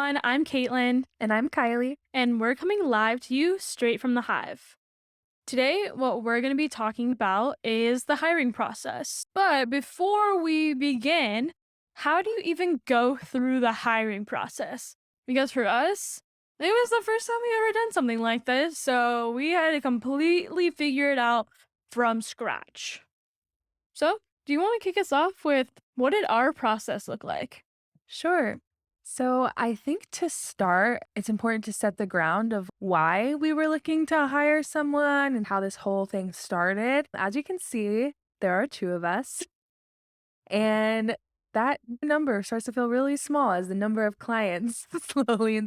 everyone. I'm Caitlin, And I'm Kylie. and we're coming live to you straight from the Hive. Today, what we're going to be talking about is the hiring process. But before we begin, how do you even go through the hiring process? Because for us, it was the first time we ever done something like this, so we had to completely figure it out from scratch. So, do you want to kick us off with what did our process look like? Sure. So I think to start, it's important to set the ground of why we were looking to hire someone and how this whole thing started. As you can see, there are two of us, and that number starts to feel really small as the number of clients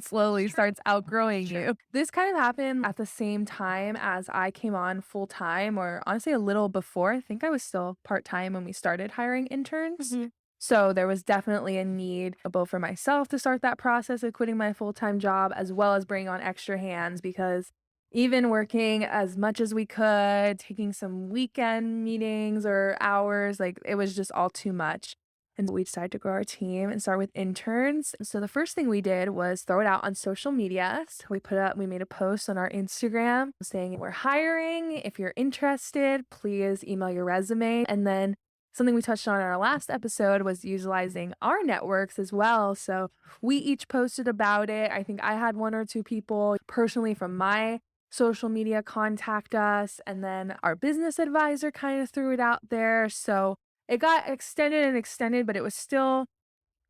slowly starts outgrowing you. This kind of happened at the same time as I came on full time, or honestly, a little before. I think I was still part time when we started hiring interns. Mhm. So there was definitely a need both for myself to start that process of quitting my full-time job as well as bring on extra hands because even working as much as we could, taking some weekend meetings or hours, like it was just all too much. And we decided to grow our team and start with interns. So the first thing we did was throw it out on social media. So we made a post on our Instagram saying we're hiring. If you're interested, please email your resume. And then something we touched on in our last episode was utilizing our networks as well. So we each posted about it. I think I had one or two people personally from my social media contact us, and then our business advisor kind of threw it out there. So it got extended, but it was still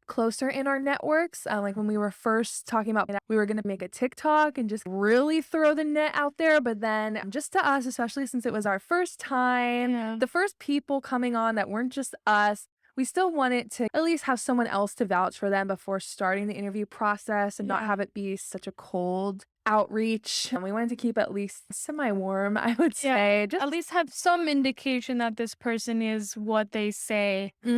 closer in our networks. Like when we were first talking about we were going to make a TikTok and just really throw the net out there. But then just to us, especially since it was our first time, Yeah. the first people coming on that weren't just us, we still wanted to at least have someone else to vouch for them before starting the interview process and not Yeah. have it be such a cold outreach. And we wanted to keep at least semi-warm, I would Yeah. say. Just At least have some indication that this person is what they say they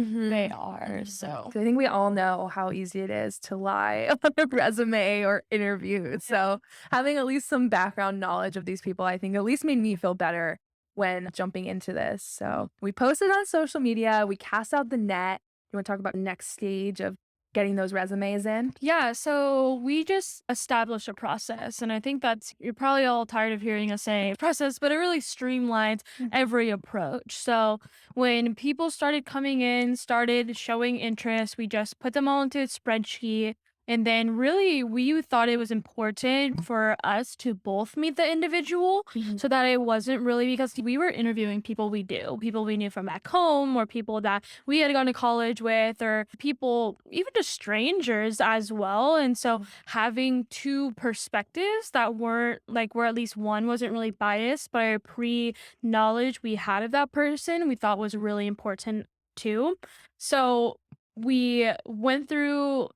Mhm. are. So, 'Cause I think we all know how easy it is to lie on a resume or interview. So having at least some background knowledge of these people, I think at least made me feel better when jumping into this. So we posted on social media, we cast out the net. You want to talk about the next stage of getting those resumes in? yeah, so we just established a process. And I think that's, you're probably all tired of hearing us say process, but it really streamlines every approach. So, when people started coming in, started showing interest, we just put them all into a spreadsheet. And then, really, we thought it was important for us to both meet the individual Mhm. so that it wasn't really because we were interviewing people we knew from back home, or people that we had gone to college with, or people, even just strangers as well. And so having two perspectives that weren't like, where at least one wasn't really biased by a pre knowledge we had of that person, we thought was really important too. So we went through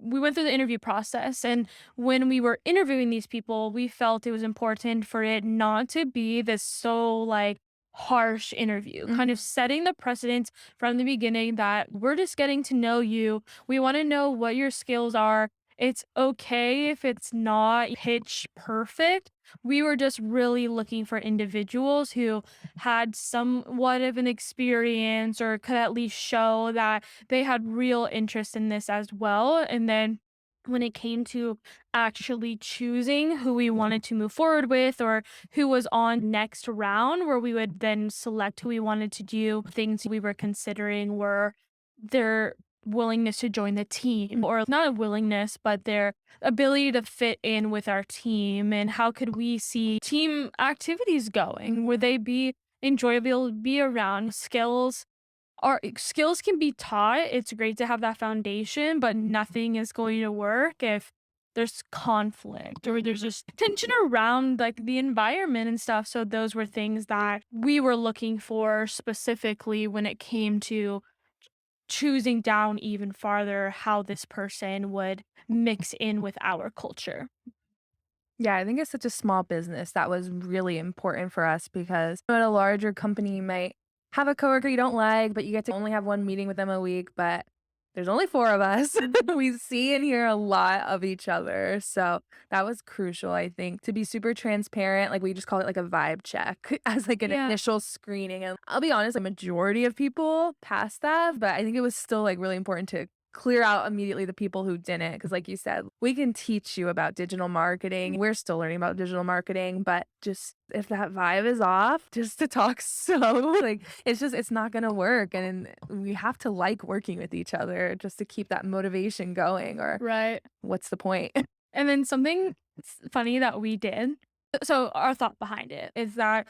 we went through the interview process, and when we were interviewing these people, we felt it was important for it not to be this so like harsh interview, kind Mhm. of setting the precedence from the beginning that we're just getting to know you. We want to know what your skills are. It's okay if it's not pitch perfect. We were just really looking for individuals who had somewhat of an experience or could at least show that they had real interest in this as well. And then when it came to actually choosing who we wanted to move forward with, or who was on next round, where we would then select who we wanted to do, things we were considering were their willingness to join the team, or not a willingness, but their ability to fit in with our team, and how could we see team activities going? Would they be enjoyable to be around? Skills can be taught. It's great to have that foundation, but nothing is going to work if there's conflict or there's just tension around like the environment and stuff. So those were things that we were looking for specifically when it came to choosing down even farther how this person would mix in with our culture. Yeah, I think it's such a small business that was really important for us because at a larger company, you might have a coworker you don't like, but you get to only have one meeting with them a week. But there's only four of us. We see and hear a lot of each other. So that was crucial, I think, to be super transparent. Like we just call it like a vibe check as like an Yeah. initial screening. And I'll be honest, a majority of people passed that, but I think it was still like really important to clear out immediately the people who didn't. Because, like you said, we can teach you about digital marketing. We're still learning about digital marketing, but just if that vibe is off, just to talk slow, like it's not going to work. And we have to like working with each other just to keep that motivation going, or Right. what's the point? And then something funny that we did, so our thought behind it is that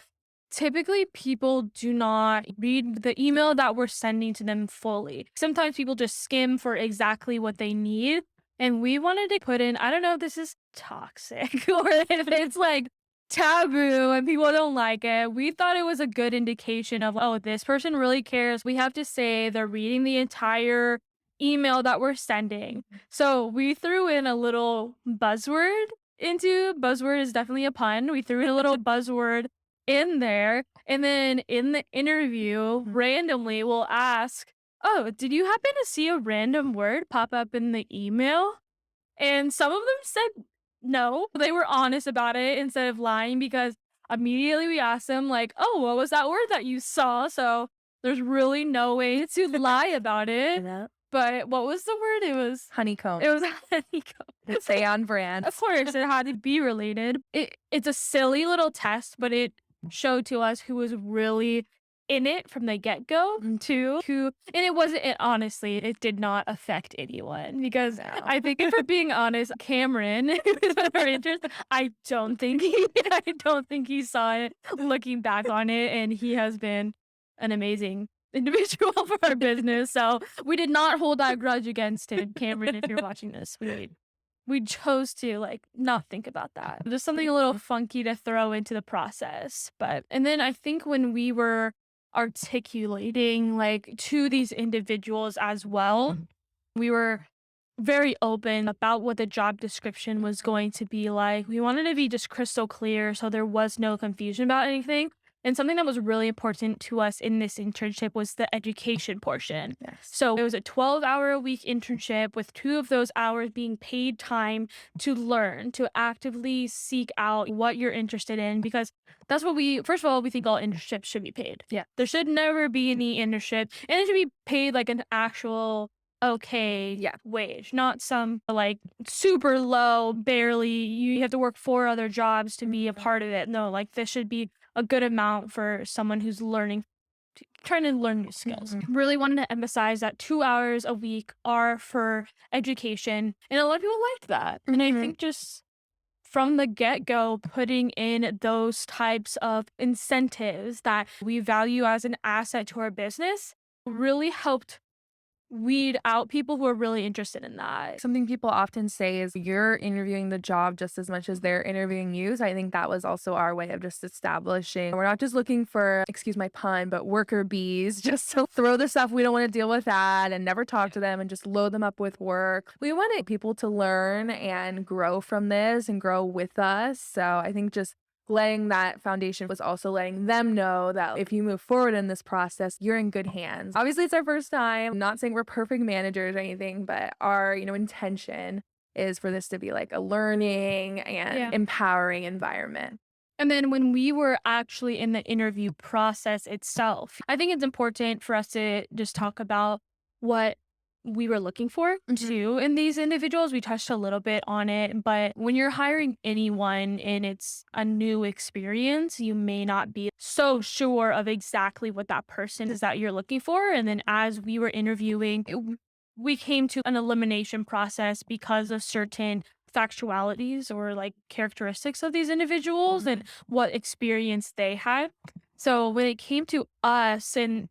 typically people do not read the email that we're sending to them fully. Sometimes people just skim for exactly what they need. And we wanted to put in, I don't know if this is toxic or if it's like taboo and people don't like it. We thought it was a good indication of, oh, this person really cares. We have to say they're reading the entire email that we're sending. So we threw in a little buzzword buzzword is definitely a pun. We threw in a little buzzword in there. And then in the interview, randomly we'll ask, oh, did you happen to see a random word pop up in the email? And some of them said no. They were honest about it instead of lying because immediately we asked them, like, oh, what was that word that you saw? So there's really no way to lie about it. Yeah. But what was the word? Honeycomb. It was honeycomb. Stay on brand. Of course, it had to be related. It's a silly little test, but it showed to us who was really in it from the get-go too, and it wasn't it honestly, it did not affect anyone because No. I think if we're being honest, Cameron, who's one of our interns, I don't think he saw it looking back on it, and he has been an amazing individual for our business, so we did not hold that grudge against him. Cameron, if you're watching this, we chose to like not think about that. Just something a little funky to throw into the process. But and then I think when we were articulating like to these individuals as well, we were very open about what the job description was going to be like. We wanted to be just crystal clear so there was no confusion about anything. And something that was really important to us in this internship was the education portion. Yes. So it was a 12-hour-a-week internship with 2 of those hours being paid time to learn, to actively seek out what you're interested in, because that's what first of all, we think all internships should be paid. Yeah. There should never be any internship, and it should be paid like an actual okay wage, not some like super low, barely you have to work 4 other jobs to be a part of it. No, like this should be a good amount for someone who's trying to learn new skills. Really wanted to emphasize that 2 hours a week are for education, and a lot of people like that. And I think just from the get-go, putting in those types of incentives that we value as an asset to our business really helped weed out people who are really interested in that. Something people often say is you're interviewing the job just as much as they're interviewing you. So I think that was also our way of just establishing we're not just looking for, excuse my pun, but worker bees, just to throw the stuff we don't want to deal with that and never talk to them and just load them up with work. We wanted people to learn and grow from this and grow with us. So I think just laying that foundation was also letting them know that if you move forward in this process, you're in good hands. Obviously, it's our first time. I'm not saying we're perfect managers or anything, but our, intention is for this to be like a learning and empowering environment. And then when we were actually in the interview process itself, I think it's important for us to just talk about what we were looking for too in these individuals. We touched a little bit on it, but when you're hiring anyone and it's a new experience, you may not be so sure of exactly what that person is that you're looking for. And then as we were interviewing, we came to an elimination process because of certain factualities or like characteristics of these individuals and what experience they had. So when it came to us, and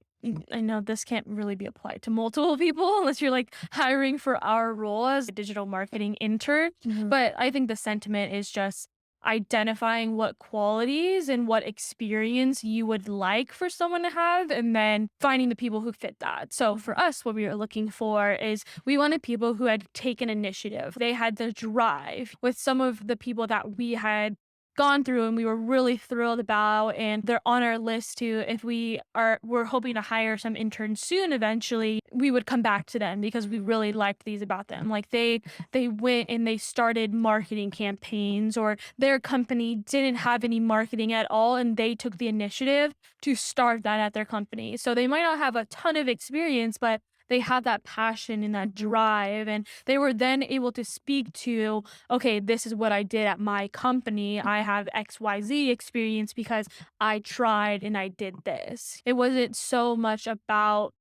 I know this can't really be applied to multiple people unless you're like hiring for our role as a digital marketing intern. But I think the sentiment is just identifying what qualities and what experience you would like for someone to have and then finding the people who fit that. So for us, what we were looking for is we wanted people who had taken initiative. They had the drive with some of the people that we had gone through and we were really thrilled about, and they're on our list too. If we're hoping to hire some interns soon eventually, we would come back to them because we really liked these about them. Like they went and they started marketing campaigns, or their company didn't have any marketing at all and they took the initiative to start that at their company. So they might not have a ton of experience, but they had that passion and that drive, and they were then able to speak to, okay, this is what I did at my company. I have XYZ experience because I tried and I did this. It wasn't so much about,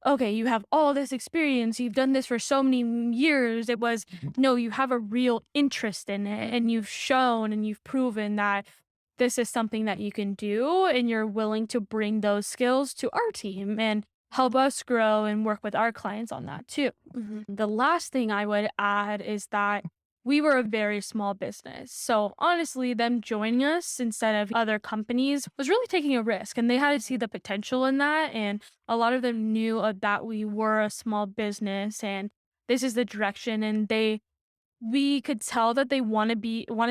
okay, you have all this experience, you've done this for so many years. It was, no, you have a real interest in it and you've shown and you've proven that this is something that you can do and you're willing to bring those skills to our team and help us grow and work with our clients on that too. Mhm. The last thing I would add is that we were a very small business. So honestly, them joining us instead of other companies was really taking a risk, and they had to see the potential in that. And a lot of them knew that we were a small business and this is the direction. And we could tell that they wanted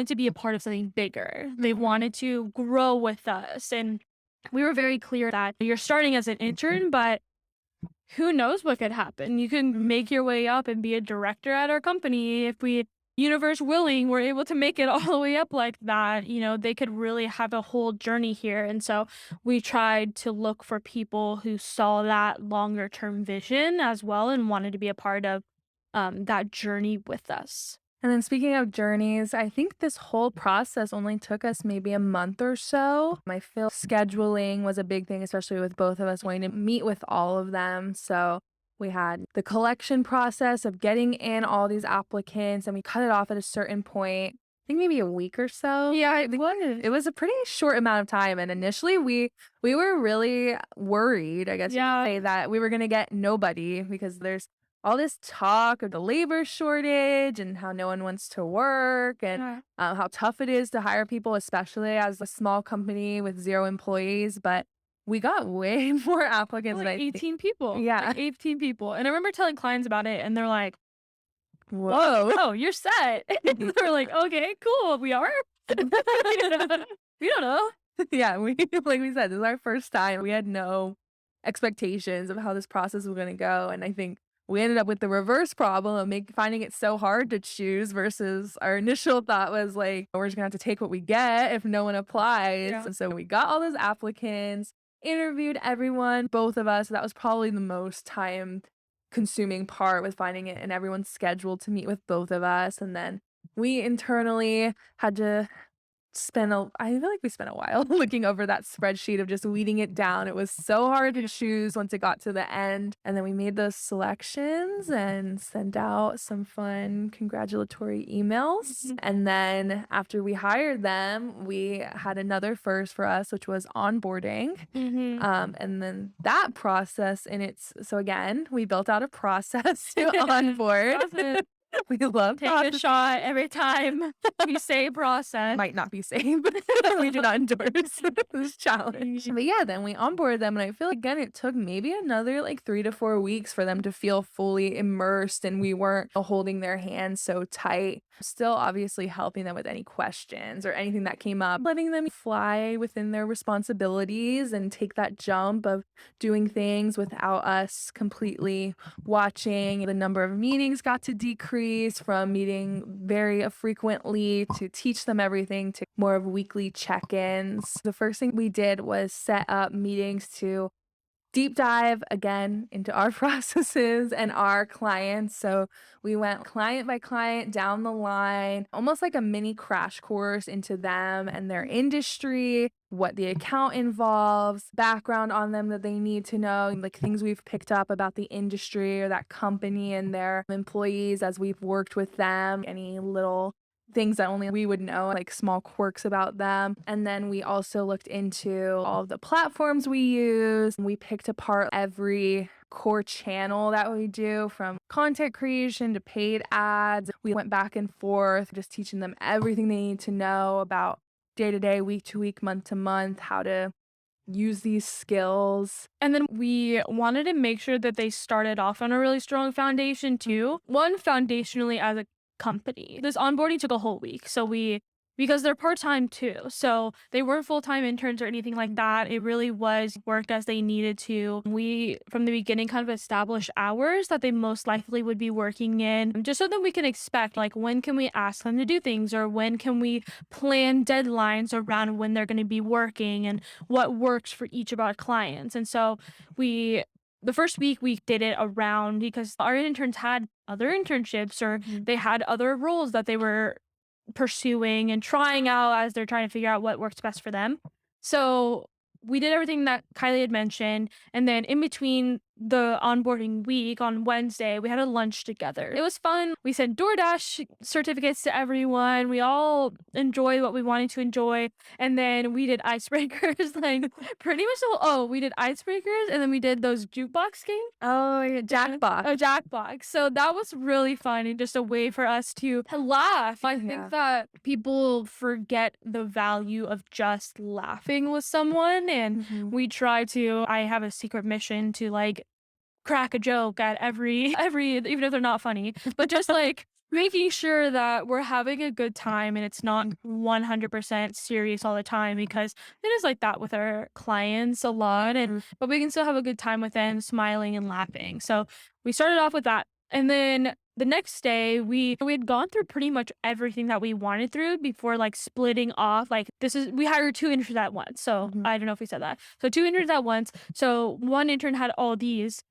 to be a part of something bigger. They wanted to grow with us. And we were very clear that you're starting as an intern, but who knows what could happen? You can make your way up and be a director at our company. If we, universe willing, were able to make it all the way up like that, they could really have a whole journey here. And so we tried to look for people who saw that longer term vision as well and wanted to be a part of that journey with us. And then speaking of journeys, I think this whole process only took us maybe a month or so. I feel scheduling was a big thing, especially with both of us wanting to meet with all of them. So we had the collection process of getting in all these applicants and we cut it off at a certain point. I think maybe a week or so. Yeah, I think it was a pretty short amount of time. And initially we were really worried, I guess you could yeah, say, that we were gonna get nobody because there's all this talk of the labor shortage and how no one wants to work and yeah. how tough it is to hire people, especially as a small company with 0 employees. But we got way more applicants than Like I think. 18 people, like Yeah. 18 people. And I remember telling clients about it and they're like, Whoa. "Oh, you're set." We're like, "Okay, cool. We are?" We don't know. Yeah, we like we said, this is our first time. We had no expectations of how this process was gonna go, and I think we ended up with the reverse problem of finding it so hard to choose versus our initial thought was like, we're just gonna have to take what we get if no one applies. Yeah. And so we got all those applicants, interviewed everyone, both of us. That was probably the most time consuming part with finding it and everyone's scheduled to meet with both of us. And then we internally had to I feel like we spent a while looking over that spreadsheet of just weeding it down. It was so hard to choose once it got to the end. And then we made those selections and sent out some fun congratulatory emails. Mhm. And then after we hired them, we had another first for us, which was onboarding. Mhm. And then that process so again, we built out a process to onboard. Process. We love Take a process. shot every time we say process. Might not be safe. We do not endorse this challenge. But yeah, then we onboarded them, and I feel again it took maybe another like 3 to 4 weeks for them to feel fully immersed, and we weren't holding their hands so tight. Still, obviously, helping them with any questions or anything that came up, letting them fly within their responsibilities and take that jump of doing things without us completely watching. The number of meetings got to decrease from meeting very frequently to teach them everything to more of weekly check-ins. The first thing we did was set up meetings to deep dive again into our processes and our clients. So we went client by client down the line, almost like a mini crash course into them and their industry, what the account involves, background on them that they need to know, like things we've picked up about the industry or that company and their employees as we've worked with them, any little things that only we would know, like small quirks about them. And then we also looked into all of the platforms we use. We picked apart every core channel that we do, from content creation to paid ads. We went back and forth, just teaching them everything they need to know about day to day, week to week, month to month, how to use these skills. And then we wanted to make sure that they started off on a really strong foundation too. One, foundationally as a company. This onboarding took a whole week. Because they're part-time too. So they weren't full-time interns or anything like that. It really was worked as they needed to. We, from the beginning, kind of established hours that they most likely would be working in, just so that we can expect, like, when can we ask them to do things, or when can we plan deadlines around when they're going to be working and what works for each of our clients. And so we the first week we did it around because our interns had other internships or Mhm. they had other roles that they were pursuing and trying out as they're trying to figure out what works best for them. So we did everything that Kylie had mentioned. And then in between the onboarding week on Wednesday, we had a lunch together. It was fun. We sent DoorDash certificates to everyone. We all enjoyed what we wanted to enjoy. And then we did icebreakers, like pretty much we did icebreakers and then we did those jukebox games. Oh, yeah, Jackbox. A Jackbox. So that was really fun and just a way for us to laugh. I think Yeah. that people forget the value of just laughing with someone, and Mhm. we try to I have a secret mission to, like, crack a joke at every even if they're not funny, but just, like, making sure that we're having a good time and it's not 100% serious all the time because it is like that with our clients a lot, and Mhm. but we can still have a good time with them, smiling and laughing. So, we started off with that, and then the next day, we had gone through pretty much everything that we wanted through before, like, splitting off, like, this is we hired 2 interns at once, so Mhm. I don't know if we said that. So 2 interns at once, so 1 intern had all these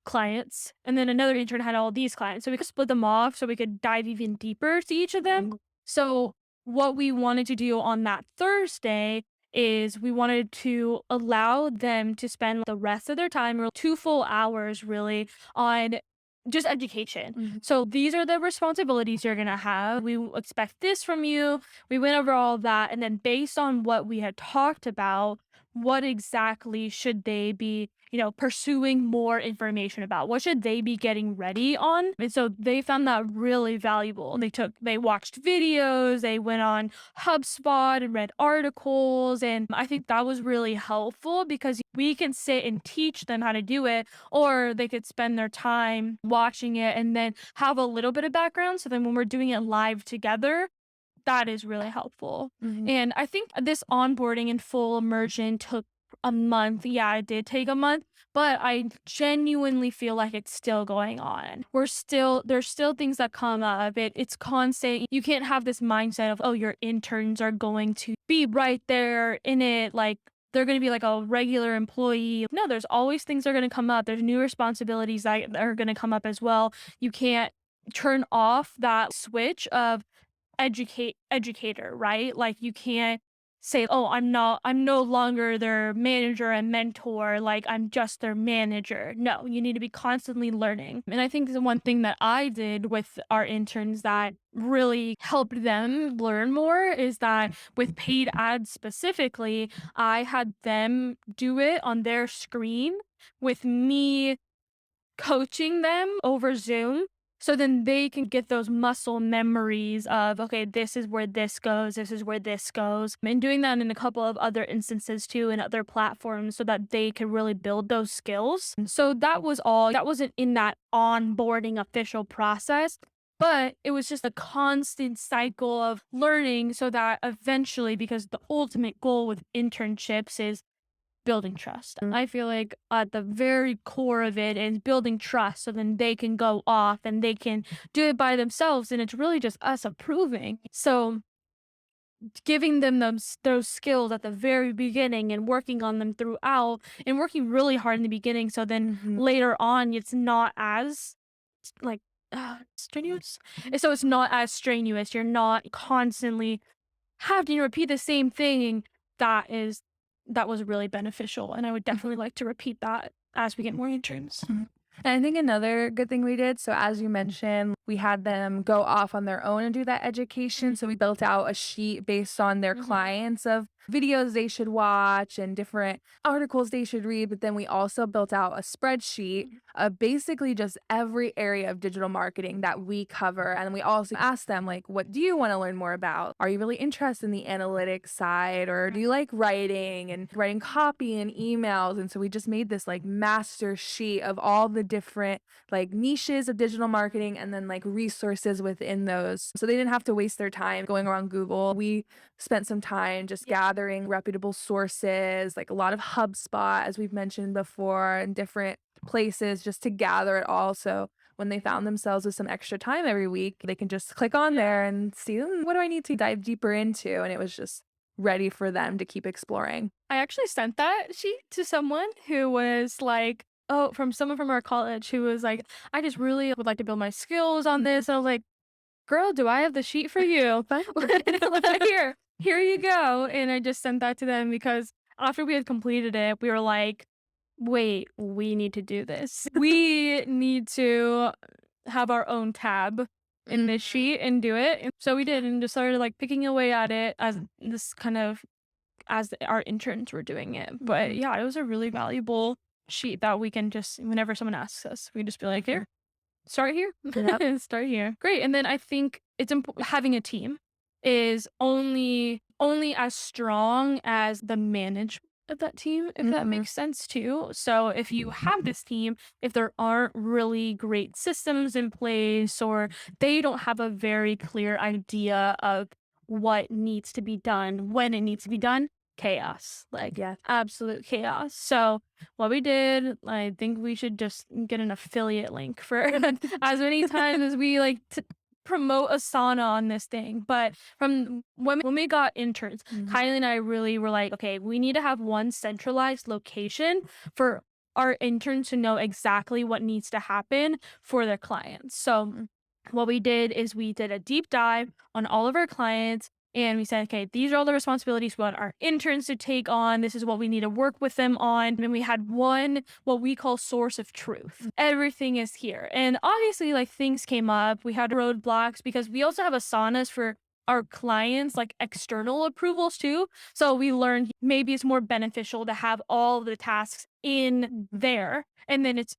clients, and then another intern had all these clients. So we could split them off so we could dive even deeper to each of them. Mhm. So what we wanted to do on that Thursday is we wanted to allow them to spend the rest of their time or 2 full hours really on just education. Mhm. So these are the responsibilities you're going to have. We expect this from you. We went over all of that, and then based on what we had talked about, what exactly should they be pursuing more information about? What should they be getting ready on? And so they found that really valuable. They watched videos, they went on HubSpot and read articles. And I think that was really helpful because we can sit and teach them how to do it, or they could spend their time watching it and then have a little bit of background. So then when we're doing it live together, that is really helpful. Mhm. And I think this onboarding and full immersion took a month. Yeah, it did take a month, but I genuinely feel like it's still going on. There's still things that come up. It's constant. You can't have this mindset of, oh, your interns are going to be right there in it, like they're going to be like a regular employee. No, there's always things that are going to come up. There's new responsibilities that are going to come up as well. You can't turn off that switch of educator, right? Like you can't say, "Oh, I'm no longer their manager and mentor, like I'm just their manager." No, you need to be constantly learning. And I think the one thing that I did with our interns that really helped them learn more is that with paid ads specifically, I had them do it on their screen with me coaching them over Zoom. So then they can get those muscle memories of, okay, this is where this goes, this is where this goes. And doing that in a couple of other instances too, in other platforms, so that they can really build those skills. And so that was all. That wasn't in that onboarding official process, but it was just a constant cycle of learning so that eventually, because the ultimate goal with internships is building trust. Mm. I feel like at the very core of it is building trust so then they can go off and they can do it by themselves and it's really just us approving. So giving them those skills at the very beginning and working on them throughout and working really hard in the beginning so then Mhm. later on it's not as like strenuous. And so it's not as strenuous. You're not constantly having to repeat the same thing. That was really beneficial, and I would definitely like to repeat that as we get more interns. Mhm. And I think another good thing we did, so as you mentioned, we had them go off on their own and do that education. So we built out a sheet based on their Mhm. clients of videos they should watch and different articles they should read. But then we also built out a spreadsheet of basically just every area of digital marketing that we cover. And we also asked them, like, what do you want to learn more about? Are you really interested in the analytics side? Or do you like writing and writing copy and emails? And so we just made this like master sheet of all the different like niches of digital marketing and then like resources within those. So they didn't have to waste their time going around Google. We spent some time just gathering reputable sources, like a lot of HubSpot, as we've mentioned before, and different places just to gather it all. So when they found themselves with some extra time every week, they can just click on there and see, what do I need to dive deeper into? And it was just ready for them to keep exploring. I actually sent that sheet to someone who was like Oh, from someone from our college who was like, "I just really would like to build my skills on this." And I was like, "Girl, do I have the sheet for you? Here you go." And I just sent that to them because after we had completed it, we were like, "Wait, we need to do this. We need to have our own tab in this Mhm. sheet and do it." And so we did and just started like picking away at it as this kind of as our interns were doing it. But Mhm. yeah, it was a really valuable sheet that we can just whenever someone asks us, we just be like, "Here, start here. Yep. Start here." Great. And then I think it's having a team is only as strong as the management of that team, if that Mhm. makes sense too. So if you have this team, if there aren't really great systems in place or they don't have a very clear idea of what needs to be done, when it needs to be done, chaos, like Yes. absolute chaos. So what we did, I think we should just get an affiliate link for as many times as we like to promote Asana on this thing. But from when we got interns, Mhm. Kylie and I really were like, okay, we need to have one centralized location for our interns to know exactly what needs to happen for their clients. So what we did is we did a deep dive on all of our clients and we said, okay, these are all the responsibilities we want our interns to take on. This is what we need to work with them on. And we had one, what we call source of truth. Everything is here. And obviously, like things came up. We had roadblocks because we also have asanas for our clients, like external approvals too. So we learned maybe it's more beneficial to have all the tasks in there. And then it's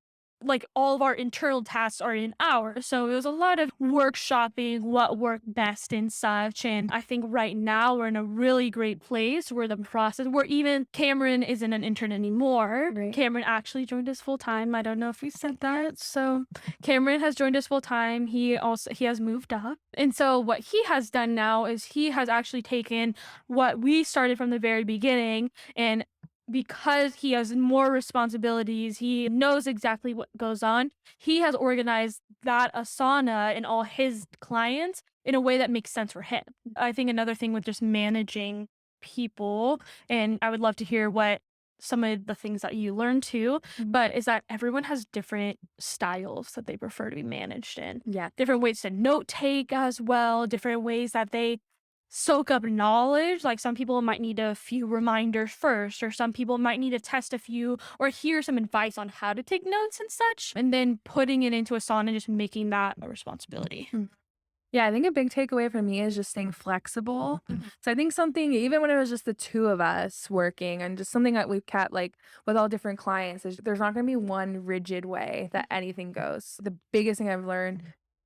like all of our internal tasks are in ours. So it was a lot of workshopping what worked best and such. And I think right now we're in a really great place where the process where even Cameron isn't an intern anymore. Right. Cameron actually joined us full time. I don't know if we said that. So Cameron has joined us full time. He has moved up. And so what he has done now is he has actually taken what we started from the very beginning and because he has more responsibilities, he knows exactly what goes on. He has organized that Asana and all his clients in a way that makes sense for him. I think another thing with just managing people, and I would love to hear what some of the things that you learned too, but is that everyone has different styles that they prefer to be managed in, Yeah. different ways to note take as well, different ways that they soak up knowledge. Like some people might need a few reminders first, or some people might need to test a few or hear some advice on how to take notes and such, and then putting it into a song and just making that a responsibility. Mm. Yeah, I think a big takeaway for me is just staying flexible. So I think something, even when it was just the two of us working, and just something that we've kept like with all different clients, is there's not going to be one rigid way that anything goes. The biggest thing I've learned,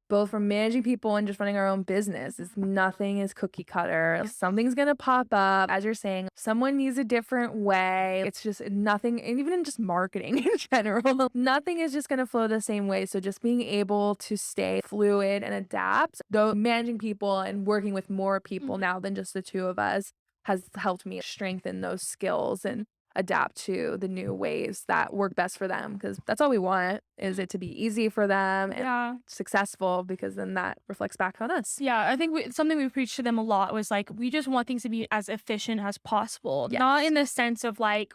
both from managing people and just running our own business, is nothing is cookie cutter. Something's going to pop up. As you're saying, someone needs a different way. It's just nothing, and even in just marketing in general, nothing is just going to flow the same way. So just being able to stay fluid and adapt, though managing people and working with more people now than just the two of us has helped me strengthen those skills and adapt to the new ways that work best for them, because that's all we want, is it to be easy for them and Yeah. successful, because then that reflects back on us. Yeah, I think something we preached to them a lot was like, we just want things to be as efficient as possible, not Yes. in the sense of like,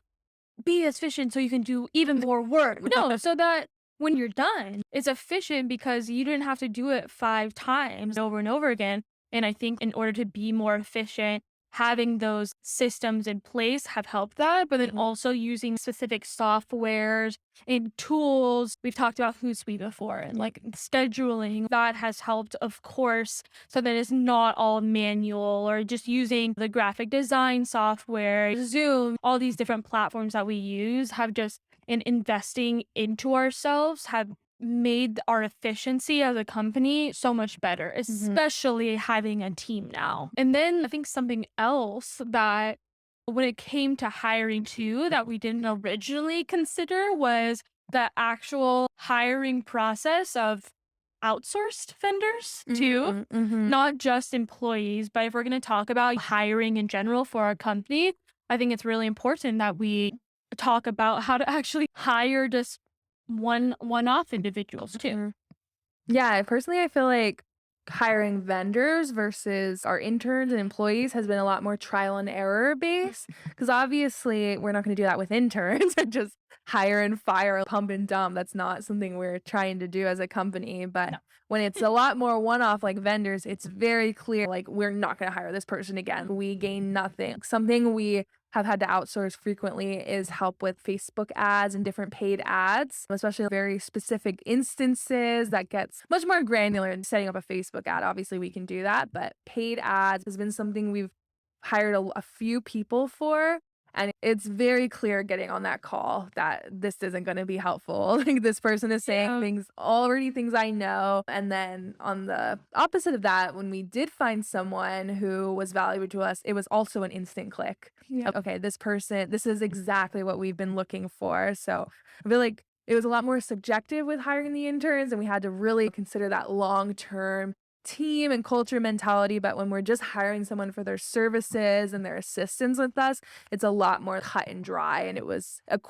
be efficient so you can do even more work. No, so that when you're done, it's efficient because you didn't have to do it 5 times over and over again. And I think in order to be more efficient, having those systems in place have helped that, but then Mhm. also using specific softwares and tools. We've talked about Hootsuite before and like scheduling. That has helped, of course, so that it's not all manual or just using the graphic design software, Zoom, all these different platforms that we use have just in investing into ourselves have made our efficiency as a company so much better, Mhm. especially having a team now. And then I think something else that when it came to hiring too that we didn't originally consider was the actual hiring process of outsourced vendors too, Mhm. Mhm. not just employees. But if we're going to talk about hiring in general for our company, I think it's really important that we talk about how to actually hire just one-off individuals too. Mhm. Yeah, personally, I feel like hiring vendors versus our interns and employees has been a lot more trial and error based because obviously we're not going to do that with interns and just hire and fire, pump and dump. That's not something we're trying to do as a company. But No. when it's a lot more one off like vendors, it's very clear like we're not going to hire this person again. We gain nothing. Something we have had to outsource frequently is help with Facebook ads and different paid ads, especially very specific instances that gets much more granular in setting up a Facebook ad. Obviously, we can do that, but paid ads has been something we've hired a few people for. And it's very clear getting on that call that this isn't going to be helpful. Like this person is saying Yeah. things I know. And then on the opposite of that, when we did find someone who was valuable to us, it was also an instant click. Yeah. Okay, this person, this is exactly what we've been looking for. So I feel like it was a lot more subjective with hiring the interns, and we had to really consider that long term team and culture mentality. But when we're just hiring someone for their services and their assistance with us, it's a lot more cut and dry. And it was a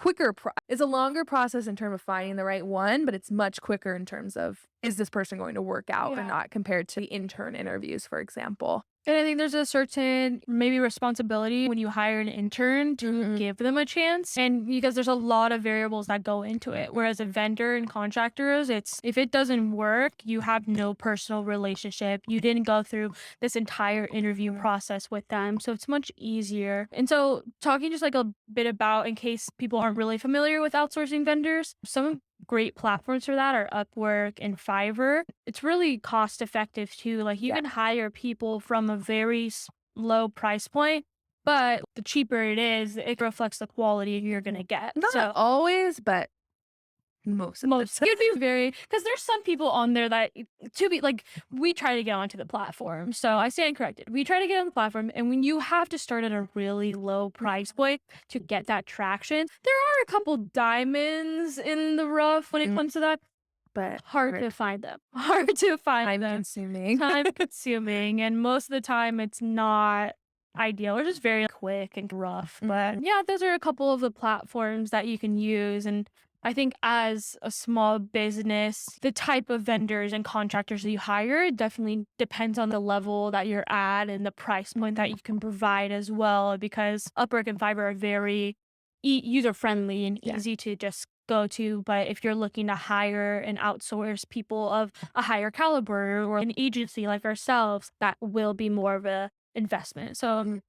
it's a longer process in terms of finding the right one, but it's much quicker in terms of is this person going to work out or Yeah. not compared to the intern interviews, for example. And I think there's a certain maybe responsibility when you hire an intern to Mhm. give them a chance. And because there's a lot of variables that go into it. Whereas a vendor and contractors, it's if it doesn't work, you have no personal relationship. You didn't go through this entire interview process with them. So it's much easier. And so talking just like a bit about in case people aren't really familiar with outsourcing vendors, some great platforms for that are Upwork and Fiverr. It's really cost effective too. Like you Yeah. can hire people from a very low price point, but the cheaper it is, it reflects the quality you're going to get. Not So always, but most of the most time. you'd be very because there's some people on there that to be like we try to get onto the platform. So I stand corrected. We try to get on the platform, and when you have to start at a really low price point to get that traction, there are a couple diamonds in the rough when it Mm, comes to that. but Hard very to find them. Hard to find time them. consuming. Time consuming, and most of the time it's not ideal or just very quick and rough. But Mhm. yeah, those are a couple of the platforms that you can use. And I think as a small business, the type of vendors and contractors that you hire definitely depends on the level that you're at and the price point that you can provide as well. Because Upwork and Fiverr are very user friendly and Yeah. easy to just go to. But if you're looking to hire and outsource people of a higher caliber or an agency like ourselves, that will be more of a investment. So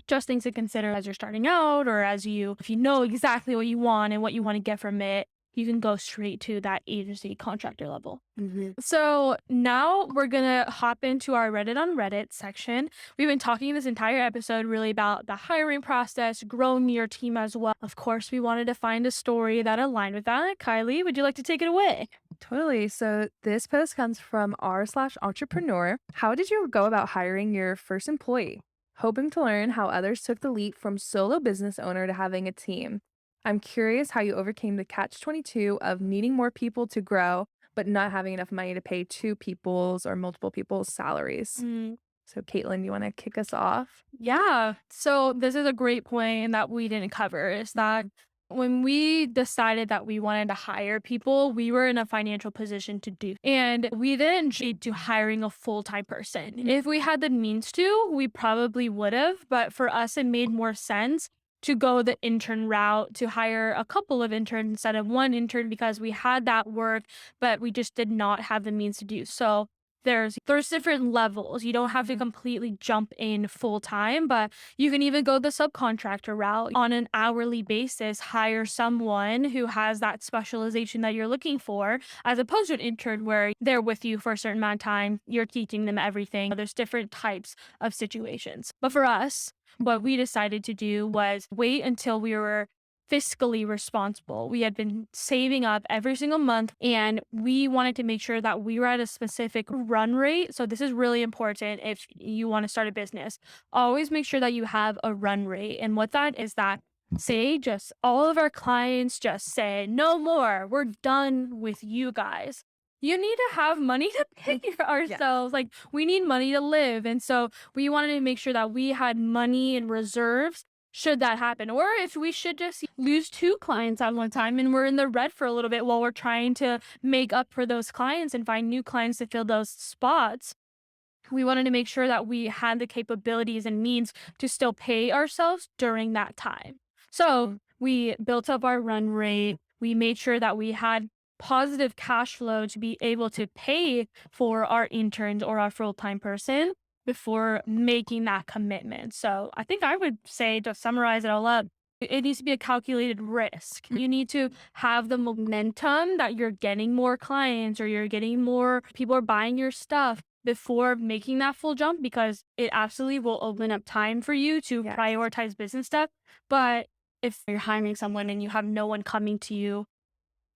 just things to consider as you're starting out or if you know exactly what you want and what you want to get from it, you can go straight to that agency contractor level. Mhm. So now we're gonna hop into our Reddit on Reddit section. We've been talking this entire episode really about the hiring process, growing your team as well. Of course, we wanted to find a story that aligned with that. Kylie, would you like to take it away? Totally. So this post comes from r/entrepreneur. How did you go about hiring your first employee? Hoping to learn how others took the leap from solo business owner to having a team. I'm curious how you overcame the catch 22 of needing more people to grow, but not having enough money to pay two people's or multiple people's salaries. So, Caitlin, you want to kick us off? Yeah. So this is a great point that we didn't cover is that when we decided that we wanted to hire people, we were in a financial position to do. And we didn't cheat to hiring a full-time person. If we had the means to, we probably would have, but for us it made more sense to go the intern route to hire a couple of interns instead of one intern because we had that work, but we just did not have the means to do so. There's different levels. You don't have to completely jump in full time, but you can even go the subcontractor route on an hourly basis, hire someone who has that specialization that you're looking for, as opposed to an intern where they're with you for a certain amount of time, you're teaching them everything. There's different types of situations. But for us, what we decided to do was wait until we were fiscally responsible. We had been saving up every single month and we wanted to make sure that we were at a specific run rate. So this is really important if you want to start a business. Always make sure that you have a run rate. And what that is that say just all of our clients just say no more. We're done with you guys. You need to have money to pay Yeah. ourselves. Like we need money to live. And so we wanted to make sure that we had money in reserves should that happen, or if we should just lose two clients at one time and we're in the red for a little bit while we're trying to make up for those clients and find new clients to fill those spots. we wanted to make sure that we had the capabilities and means to still pay ourselves during that time. So we built up our run rate. We made sure that we had positive cash flow to be able to pay for our interns or our full-time person before making that commitment. So I think I would say, to summarize it all up, it needs to be a calculated risk. You need to have the momentum that you're getting more clients or you're getting more people are buying your stuff before making that full jump, because it absolutely will open up time for you to Yes. prioritize business stuff. But if you're hiring someone and you have no one coming to you,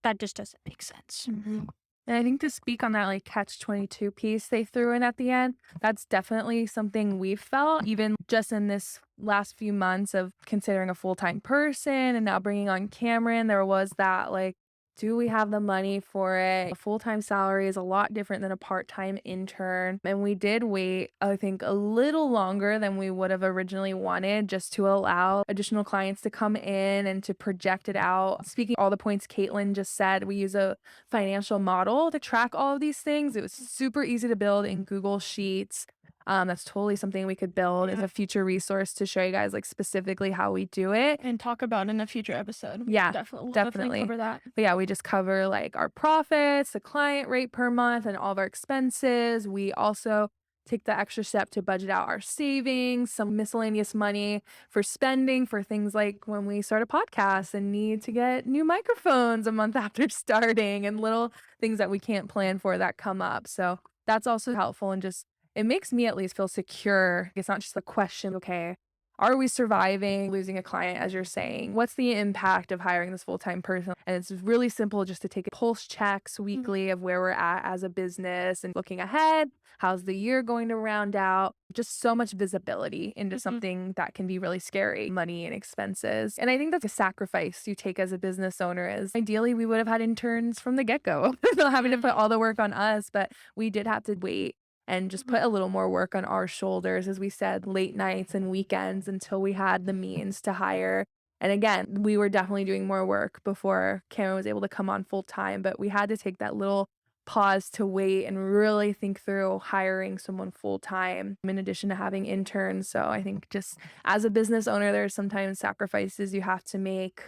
that just doesn't make sense. And I think to speak on that like catch-22 piece they threw in at the end, that's definitely something we've felt even just in this last few months of considering a full-time person and now bringing on Cameron. There was that like, do we have the money for it? A full-time salary is a lot different than a part-time intern. And we did wait, I think, a little longer than we would have originally wanted just to allow additional clients to come in and to project it out. Speaking all the points Caitlin just said, we use a financial model to track all of these things. It was super easy to build in Google Sheets. That's totally something we could build as a future resource to show you guys like specifically how we do it. And talk about in a future episode. Yeah, We'll definitely definitely. cover that. But yeah, we just cover like our profits, the client rate per month, and all of our expenses. We also take the extra step to budget out our savings, some miscellaneous money for spending for things like when we start a podcast and need to get new microphones a month after starting and little things that we can't plan for that come up. So that's also helpful and just it makes me at least feel secure. It's not just a question, okay, are we surviving losing a client, as you're saying? What's the impact of hiring this full-time person? And it's really simple just to take pulse checks weekly of where we're at as a business and looking ahead. How's the year going to round out? Just so much visibility into something that can be really scary, money and expenses. And I think that's a sacrifice you take as a business owner is ideally we would have had interns from the get-go, not having to put all the work on us, but we did have to wait and just put a little more work on our shoulders, as we said, late nights and weekends until we had the means to hire. And again, we were definitely doing more work before Cameron was able to come on full time, but we had to take that little pause to wait and really think through hiring someone full time in addition to having interns. So I think just as a business owner, there's sometimes sacrifices you have to make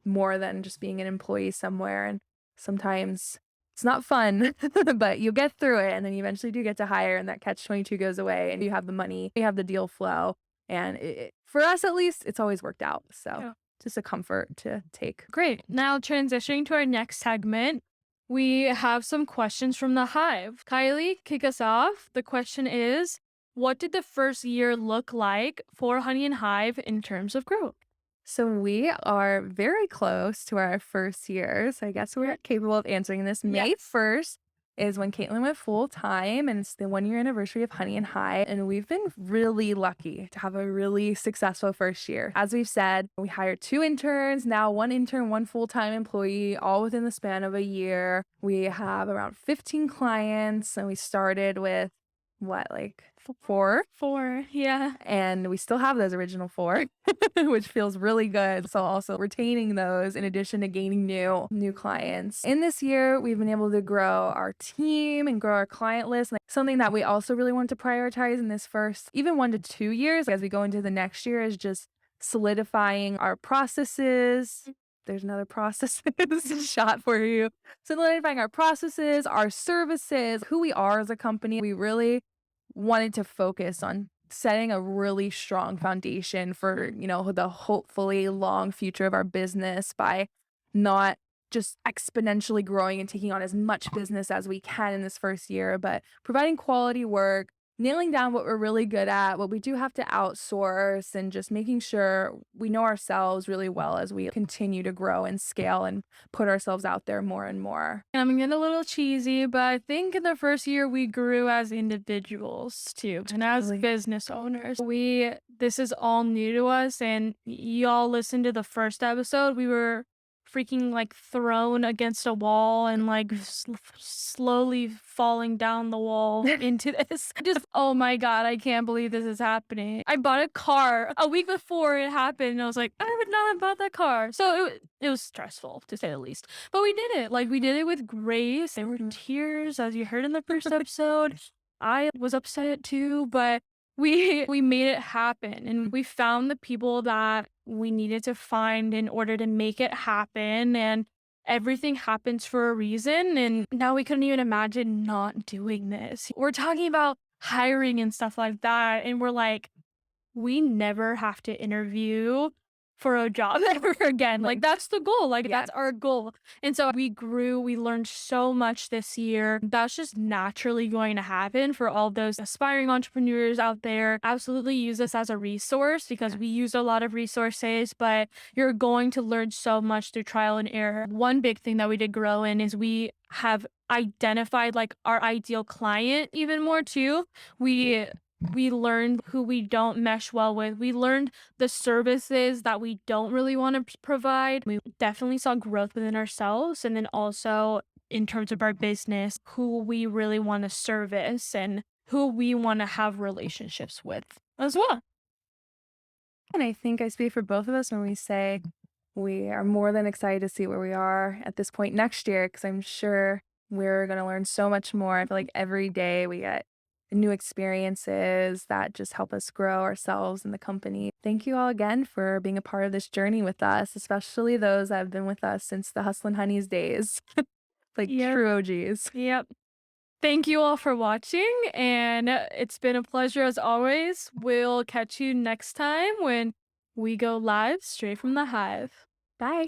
more than just being an employee somewhere. And sometimes it's not fun, but you get through it and then you eventually do get to hire and that catch-22 goes away and you have the money, you have the deal flow. And for us, at least, it's always worked out. So Yeah. just a comfort to take. Great. Now, transitioning to our next segment, we have some questions from the Hive. Kylie, kick us off. The question is, what did the first year look like for Honey and Hive in terms of growth? So we are very close to our first year. So I guess we're capable of answering this. May 1st is when Caitlin went full time, and it's the 1 year anniversary of Honey and Hive. And we've been really lucky to have a really successful first year. As we've said, we hired 2 interns, now 1 intern, 1 full time employee, all within the span of a year. We have around 15 clients, and we started with what, like 4? 4, yeah. And we still have those original 4, which feels really good. So also retaining those in addition to gaining new clients. In this year, we've been able to grow our team and grow our client list. Like something that we also really want to prioritize in this first, even 1 to 2 years as we go into the next year is just solidifying our processes. There's another process shot for you. Solidifying our processes, our services, who we are as a company. We really wanted to focus on setting a really strong foundation for, the hopefully long future of our business by not just exponentially growing and taking on as much business as we can in this first year, but providing quality work, nailing down what we're really good at, what we do have to outsource, and just making sure we know ourselves really well as we continue to grow and scale and put ourselves out there more and more. I'm getting a little cheesy, but I think in the first year we grew as individuals too, and as business owners. This is all new to us, and y'all listened to the first episode. We were freaking like thrown against a wall and like slowly falling down the wall into this. Just, oh my God, I can't believe this is happening. I bought a car a week before it happened, and I was like, I would not have bought that car. So it was stressful, to say the least. But we did it. Like, we did it with grace. There were tears, as you heard in the first episode. I was upset too, but we made it happen and we found the people that we needed to find in order to make it happen, and everything happens for a reason, and now we couldn't even imagine not doing this. We're talking about hiring and stuff like that, and we're like, we never have to interview for a job ever again. Like, Like, that's the goal. Like, yeah. that's our goal. And so we grew, we learned so much this year. That's just naturally going to happen for all those aspiring entrepreneurs out there. Absolutely use this as a resource because we Yes. use a lot of resources, but you're going to learn so much through trial and error. One big thing that we did grow in is we have identified like our ideal client even more too. We learned who we don't mesh well with. We learned the services that we don't really want to provide. We definitely saw growth within ourselves. And then also in terms of our business, who we really want to service and who we want to have relationships with as well. And I think I speak for both of us when we say we are more than excited to see where we are at this point next year because I'm sure we're going to learn so much more. I feel like every day we get new experiences that just help us grow ourselves and the company. Thank you all again for being a part of this journey with us, especially those that have been with us since the Hustlin' Honeys days, like Yep. true OGs. Yep. Thank you all for watching. And it's been a pleasure as always. We'll catch you next time when we go live straight from the hive. Bye.